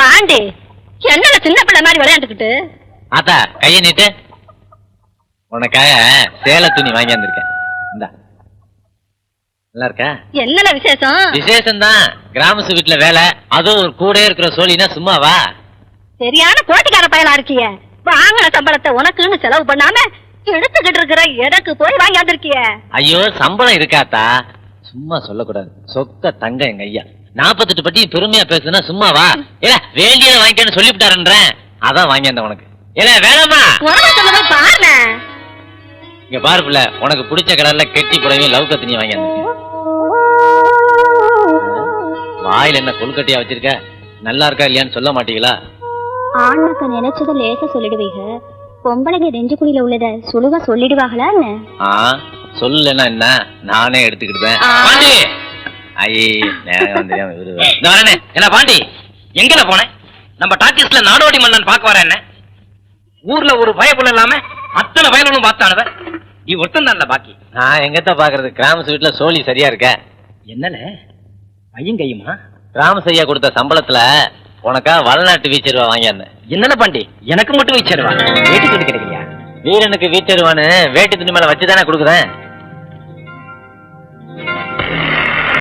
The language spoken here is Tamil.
பாண்டி என்ன சின்ன பிள்ளை மாதிரி விளையாண்டுக்கிட்டு. ஆத்தா கைய நீட்டு. உனக்காக சேலை துணி வாங்கி வந்திருக்கேன். இந்தா நல்லா இருக்கா? என்னல விசேஷம்? விசேஷம் தான். கிராமத்து வீட்டுல வேலை, அதுவும் ஒரு கூட இருக்கிற சோழினா சும்மாவா? சரியான கோட்டிக்கார பயலா இருக்கிய. வாங்கின சம்பளத்தை உனக்குன்னு செலவு பண்ணாம எடுத்துக்கிட்டு இருக்கிற எனக்கு போய் வாங்கி வந்திருக்கிய. ஐயோ சம்பளம் இருக்காத்தா, சும்மா சொல்லக்கூடாது. சொக்க தங்க எங்க ஐயா 48 பட்டி பெருமையா பேசுனா சும்மாவா? ஏல வேண்டியதை வாங்கிக்கன்னு சொல்லிவிட்டாருன்றேன், அதான் வாங்கி வந்தேன் உனக்கு. ஏல வேணாமா பாருங்க. இங்க பாரு பிள்ளை, உனக்கு பிடிச்ச கலர்ல கெட்டி புடவை லவ் கத்தினி வாங்கி வந்திருக்கேன். வாயில என்ன கொல்கட்டியா வச்சிருக்க? நல்லா இருக்கா இல்லையான்னு சொல்ல மாட்டீங்களா? ஆண்மக்க நினைச்சத லேசா சொல்லிடுவீங்க, பொம்பளைங்க நெஞ்சுக்குழியில உள்ளத சுழுவா சொல்லிடுவாங்களா? சொல்லலன்னா என்ன, நானே எடுத்துக்கிட்டேன். என்ன பாண்டி எங்கல போன? நம்ம டாக்கீஸ்ல நாடோடி மன்னன் பாக்க வர என்ன? ஊர்ல ஒரு பயப்புல இல்லாம அத்தனை பயலும் பார்த்தானவ நீ ஒருத்தன் தான் பாக்கி. நான் எங்கத்தான் பாக்குறது, கிராமத்து வீட்டுல சோழி சரியா இருக்க. என்னல பையன் கையுமா? கிராம செய்யா கொடுத்த சம்பளத்துல உனக்கா வளநாட்டு வீச்சருவா வாங்கியாந்தேன். என்னல பாண்டி எனக்கு மட்டும் வீச்சருவா? வேட்டி துணி கிடைக்கலையா? வீரனுக்கு வீச்சருவான்னு வேட்டி துணி மேல வச்சுதானே கொடுக்குறேன்.